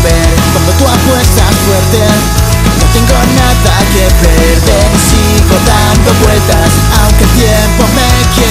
romper cuando tú apuestas fuerte. No tengo nada que perder, sigo dando vueltas aunque el tiempo me quiera